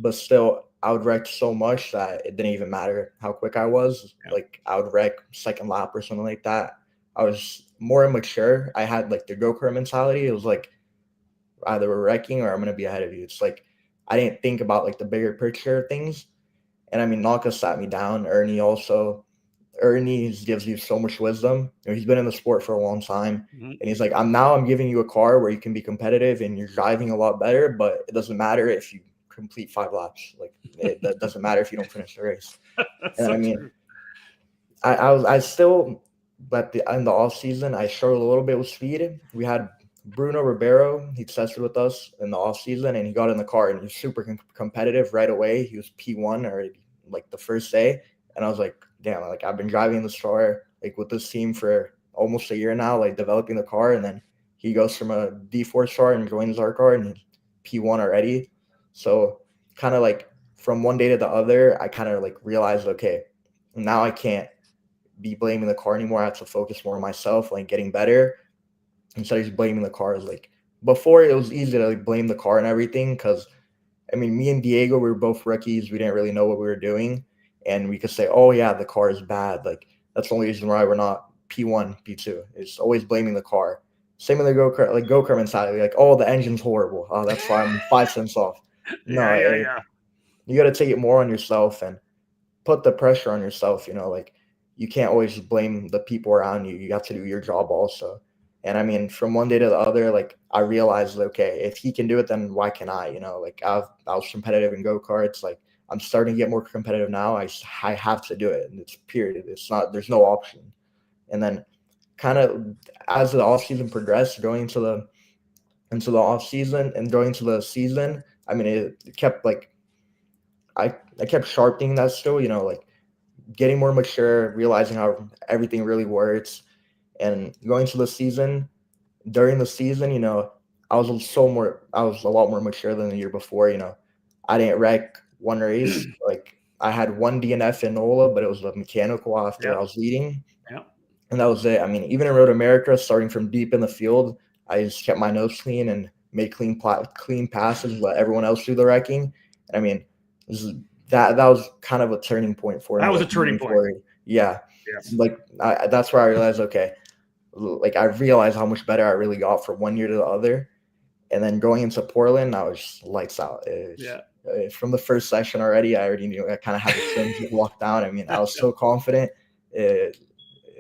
but still, I would wreck so much that it didn't even matter how quick I was. Yeah. Like I would wreck second lap or something like that. I was more immature. I had like the go-kart mentality. It was like either we're wrecking or I'm going to be ahead of you. It's like I didn't think about like the bigger picture of things. And Naka sat me down. Ernie gives you so much wisdom. He's been in the sport for a long time. Mm-hmm. And he's like, I'm giving you a car where you can be competitive and you're driving a lot better, but it doesn't matter if you complete 5 laps. Like that doesn't matter if you don't finish the race. And I still, but in the off season, I struggled a little bit with speed. We had Bruno Ribeiro. He tested with us in the off season, and he got in the car, and he was super competitive right away. He was P1 or like the first day, and I was like, damn, like I've been driving this car like with this team for almost a year now, like developing the car, and then he goes from a D4 car and joins our car, and he's P1 already. So kind of like from one day to the other, I kind of like realized, okay, now I can't be blaming the car anymore. I have to focus more on myself, like getting better instead of just blaming the cars. Like before, it was easy to like blame the car and everything because, me and Diego, we were both rookies. We didn't really know what we were doing. And we could say, oh, yeah, the car is bad. Like that's the only reason why we're not P1, P2. It's always blaming the car. Same with the go-kart mentality. Like, oh, the engine's horrible. Oh, that's why I'm 5 cents off. No, yeah. you got to take it more on yourself and put the pressure on yourself. Like you can't always blame the people around you. You have to do your job also. And I mean, from one day to the other, like I realized, okay, if he can do it, then why can't I? Like I was competitive in go-karts. Like I'm starting to get more competitive now. I have to do it. And it's period. There's no option. And then kind of as the off season progressed, going into the off season and going into the season, I mean, it kept like, I kept sharpening that skill, like getting more mature, realizing how everything really works. And going to the season, during the season, I was a lot more mature than the year before. I didn't wreck one race. Like I had one DNF in NOLA, but it was a mechanical after I was leading. Yeah. And that was it. I mean, even in Road America, starting from deep in the field, I just kept my nose clean and made clean passes, let everyone else do the wrecking. And I mean, that was kind of a turning point for me. That was a turning point. Forward. Yeah. Yes. Like that's where I realized, okay, like I realized how much better I really got from one year to the other. And then going into Portland, I was just lights out. From the first session already, I already knew I kind of had the strings locked down. I mean, I was so confident. It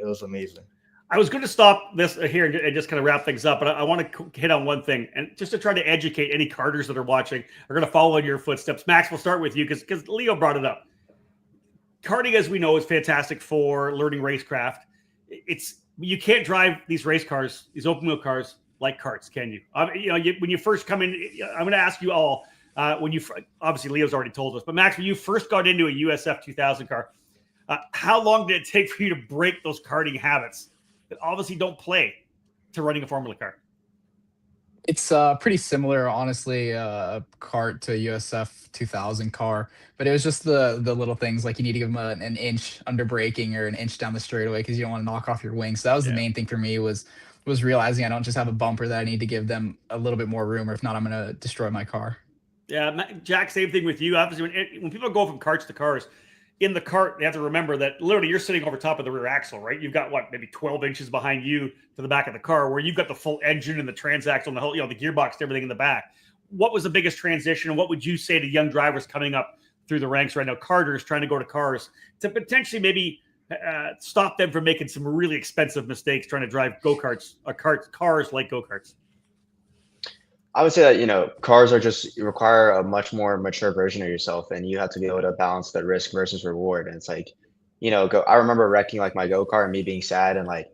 was amazing. I was going to stop this here and just kind of wrap things up, but I want to hit on one thing, and just to try to educate any karters that are watching, are going to follow in your footsteps. Max, we'll start with you because Leo brought it up. Karting, as we know, is fantastic for learning racecraft. You can't drive these race cars, these open wheel cars, like karts, can you? When you first come in, I'm going to ask you all. Obviously Leo's already told us, but Max, when you first got into a USF 2000 car, how long did it take for you to break those karting habits that obviously don't play to running a Formula car? It's pretty similar, honestly, kart to USF 2000 car, but it was just the little things like you need to give them an inch under braking or an inch down the straightaway because you don't want to knock off your wings. So that was the main thing for me was realizing I don't just have a bumper that I need to give them a little bit more room, or if not, I'm going to destroy my car. Yeah, Jack, same thing with you. Obviously, when people go from karts to cars, in the cart, they have to remember that literally you're sitting over top of the rear axle, right? You've got maybe 12 inches behind you to the back of the car, where you've got the full engine and the transaxle and the whole, the gearbox, and everything in the back. What was the biggest transition, and what would you say to young drivers coming up through the ranks right now, karters trying to go to cars, to potentially maybe stop them from making some really expensive mistakes trying to drive go-karts, cars like go-karts? I would say that, cars require a much more mature version of yourself, and you have to be able to balance the risk versus reward. And it's like, I remember wrecking like my go-kart and me being sad and like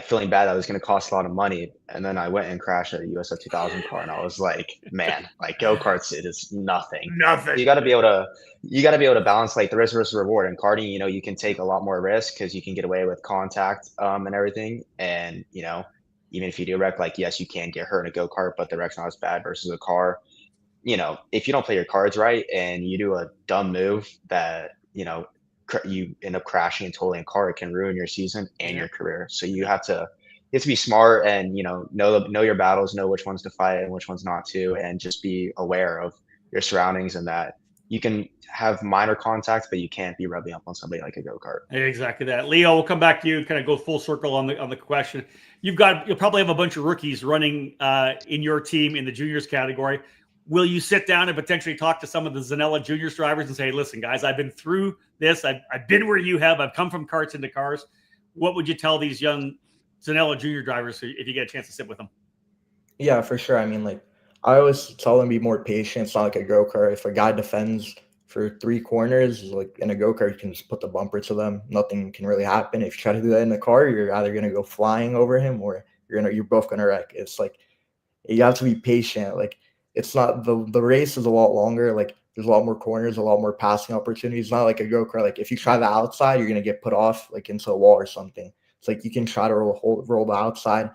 feeling bad that it was going to cost a lot of money. And then I went and crashed a USF 2000 car, and I was like, man, like go-karts, it is nothing. Nothing. You got to be able to balance like the risk versus reward. And karting, you can take a lot more risk because you can get away with contact and everything. And, even if you do wreck, like, yes, you can get hurt in a go-kart, but the wreck's not as bad versus a car. If you don't play your cards right and you do a dumb move that, you end up crashing and totaling a car, it can ruin your season and your career. So you have to be smart and, know your battles, know which ones to fight and which ones not to, and just be aware of your surroundings, and that you can have minor contacts, but you can't be rubbing up on somebody like a go-kart. Exactly that. Leo, we'll come back to you and kind of go full circle on the question. You'll probably have a bunch of rookies running in your team in the juniors category. Will you sit down and potentially talk to some of the Zanella juniors drivers and say, listen, guys, I've been through this. I've been where you have. I've come from karts into cars. What would you tell these young Zanella junior drivers if you get a chance to sit with them? Yeah, for sure. I mean, like, I always tell them to be more patient. It's not like a go-kart. If a guy defends for 3 corners, like in a go-kart, you can just put the bumper to them. Nothing can really happen. If you try to do that in the car, you're either going to go flying over him or you're both going to wreck. It's like, you have to be patient. Like, it's not the race is a lot longer. Like, there's a lot more corners, a lot more passing opportunities. It's not like a go-kart. Like, if you try the outside, you're going to get put off like into a wall or something. It's like you can try to roll the outside.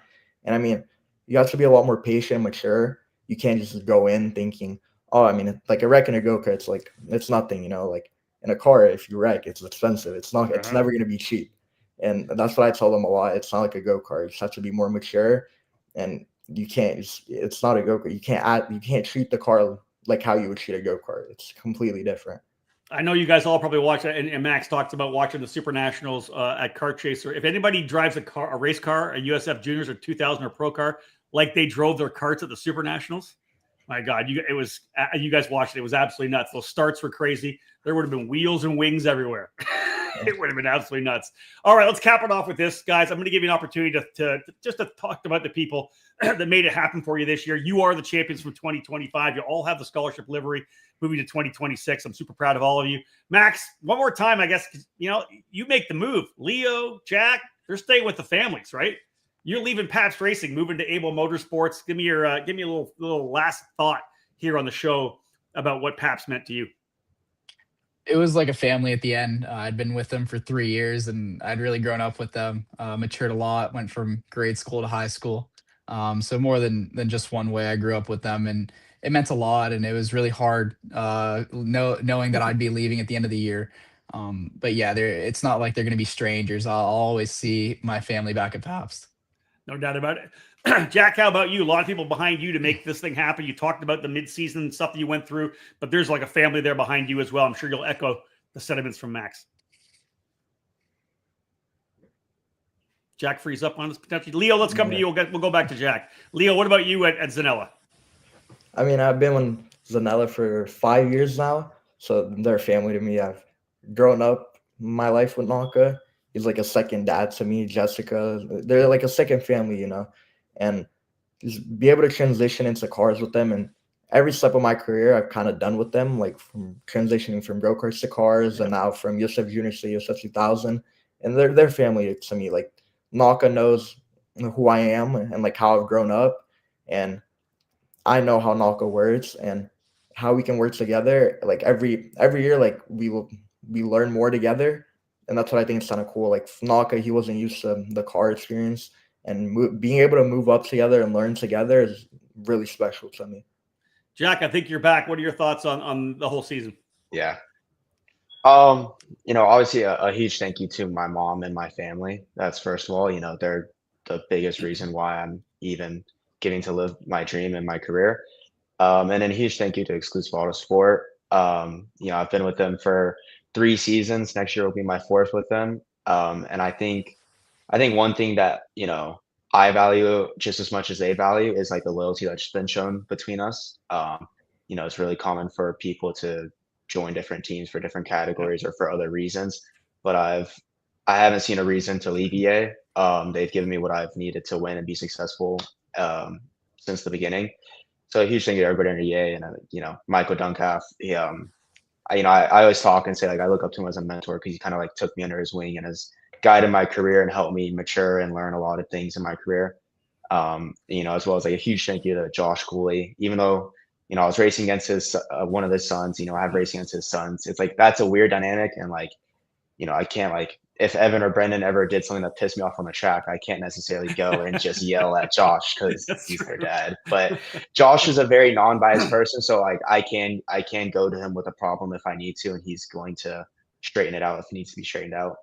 And I mean, you have to be a lot more patient and mature. You can't just go in thinking, oh, I mean, like a wreck in a go-kart, it's like, it's nothing, like in a car, if you wreck, it's expensive. It's never going to be cheap. And that's what I tell them a lot. It's not like a go-kart. You just have to be more mature, and it's not a go-kart. You can't treat the car like how you would treat a go-kart. It's completely different. I know you guys all probably watch it, and Max talks about watching the Super Nationals at Kart Chaser. If anybody drives a race car, a USF Juniors or 2000 or Pro car, like they drove their karts at the Super Nationals, My God, you guys watched it. It was absolutely nuts. Those starts were crazy. There would have been wheels and wings everywhere. It would have been absolutely nuts. All right, let's cap it off with this, guys. I'm going to give you an opportunity to talk about the people that made it happen for you this year. You are the champions from 2025. You all have the scholarship livery moving to 2026. I'm super proud of all of you. Max, one more time, I guess, you make the move. Leo, Jack, they're staying with the families, right? You're leaving Pabst Racing, moving to Able Motorsports. Give me a little last thought here on the show about what Pabst meant to you. It was like a family at the end. I'd been with them for 3 years, and I'd really grown up with them. Matured a lot. Went from grade school to high school. So more than just one way. I grew up with them, and it meant a lot. And it was really hard knowing that I'd be leaving at the end of the year. But yeah, it's not like they're going to be strangers. I'll always see my family back at Pabst. No doubt about it. Jack, how about you? A lot of people behind you to make this thing happen. You talked about the midseason stuff that you went through, but there's like a family there behind you as well. I'm sure you'll echo the sentiments from Max. Jack frees up on us potentially. Leo, let's come to you. We'll go back to Jack. Leo, what about you at Zanella? I mean, I've been with Zanella for 5 years now, so they're family to me. I've grown up my life with Naka. He's like a second dad to me. Jessica, they're like a second family, and just be able to transition into cars with them. And every step of my career, I've kind of done with them, like from transitioning from go karts to cars, and now from USF Juniors to USF 2000. And they're family to me. Like Naka knows who I am and like how I've grown up, and I know how Naka works and how we can work together. Like every year, like we learn more together, and that's what I think is kind of cool. Like Naka, he wasn't used to the car experience, and being able to move up together and learn together is really special to me. Jack, I think you're back. What are your thoughts on the whole season? Yeah. Obviously a huge thank you to my mom and my family. That's first of all, they're the biggest reason why I'm even getting to live my dream in my career. And then a huge thank you to Exclusive Autosport. I've been with them for 3 seasons. Next year will be my 4th with them. And I think one thing that, I value just as much as they value is like the loyalty that's been shown between us. It's really common for people to join different teams for different categories or for other reasons, but I haven't seen a reason to leave EA. They've given me what I've needed to win and be successful since the beginning. So a huge thank you to everybody in EA, and Michael Duncalf. I always talk and say like I look up to him as a mentor because he kind of like took me under his wing and has guided my career and helped me mature and learn a lot of things in my career. As well as like a huge thank you to Josh Cooley. Even though I was racing against his one of his sons, I have racing against his sons. It's like that's a weird dynamic, and like I can't like if Evan or Brendan ever did something that pissed me off on the track, I can't necessarily go and just yell at Josh because he's their dad. But Josh is a very non-biased person, so like I can go to him with a problem if I need to, and he's going to straighten it out if it needs to be straightened out.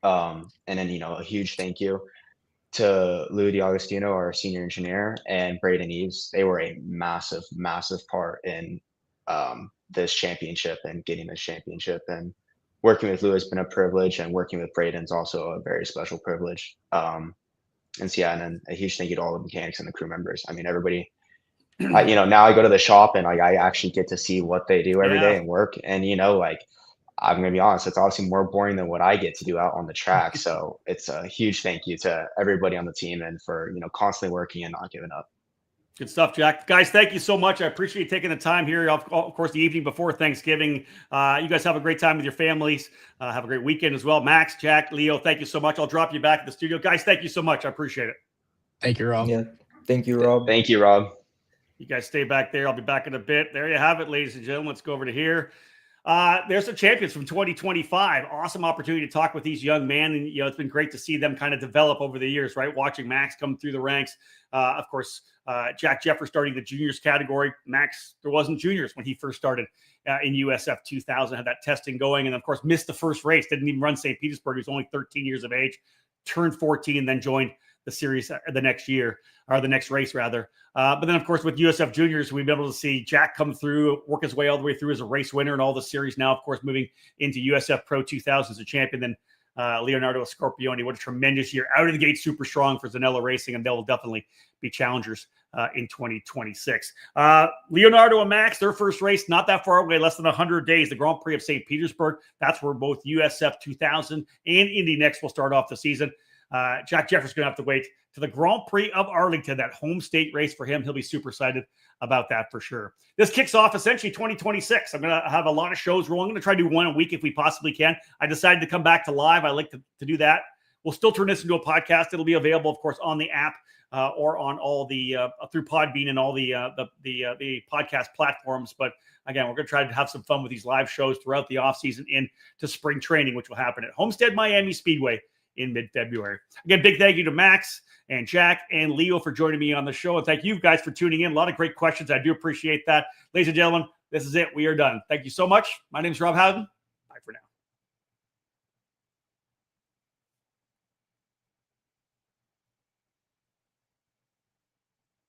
And then a huge thank you to Louis D'Agostino, our senior engineer, and Braden Eves. They were a massive, massive part in this championship and getting this championship. And working with Lou has been a privilege, and working with Braden's also a very special privilege. And then a huge thank you to all the mechanics and the crew members. I mean, everybody. Now I go to the shop and like I actually get to see what they do every day and work. And I'm gonna be honest, it's obviously more boring than what I get to do out on the track. So it's a huge thank you to everybody on the team and for constantly working and not giving up. Good stuff, Jack. Guys, thank you so much. I appreciate you taking the time here. Of course, the evening before Thanksgiving. You guys have a great time with your families. Have a great weekend as well. Max, Jack, Leo, thank you so much. I'll drop you back at the studio. Guys, thank you so much. I appreciate it. Thank you, Rob. Yeah, thank you, Rob. Thank you, Rob. You guys stay back there. I'll be back in a bit. There you have it, ladies and gentlemen. Let's go over to here. There's the champions from 2025. Awesome opportunity to talk with these young men. And, it's been great to see them kind of develop over the years, right? Watching Max come through the ranks. Of course, Jack Jeffers starting the juniors category. Max, there wasn't juniors when he first started in USF 2000, had that testing going. And of course, missed the first race. Didn't even run St. Petersburg. He was only 13 years of age, turned 14, and then joined the series the next year, or the next race rather. But then of course with USF juniors, we've been able to see Jack come through, work his way all the way through as a race winner in all the series. Now, of course, moving into USF Pro 2000 as a champion. Then Leonardo Scorpione, what a tremendous year. Out of the gate, super strong for Zanella Racing, and they'll definitely be challengers in 2026. Leonardo and Max, their first race, not that far away, less than 100 days, the Grand Prix of St. Petersburg. That's where both USF 2000 and Indy Next will start off the season. Jack Jeffers going to have to wait to the Grand Prix of Arlington, that home state race for him. He'll be super excited about that for sure. This kicks off essentially 2026. I'm going to have a lot of shows rolling. I'm going to try to do one a week if we possibly can. I decided to come back to live. I like to do that. We'll still turn this into a podcast. It'll be available, of course, on the app or on all the through Podbean and all the podcast platforms. But again, we're going to try to have some fun with these live shows throughout the offseason into spring training, which will happen at Homestead Miami Speedway in mid-February. Again, big thank you to Max and Jack and Leo for joining me on the show. And thank you guys for tuning in. A lot of great questions. I do appreciate that. Ladies and gentlemen, this is it. We are done. Thank you so much. My name is Rob Howden.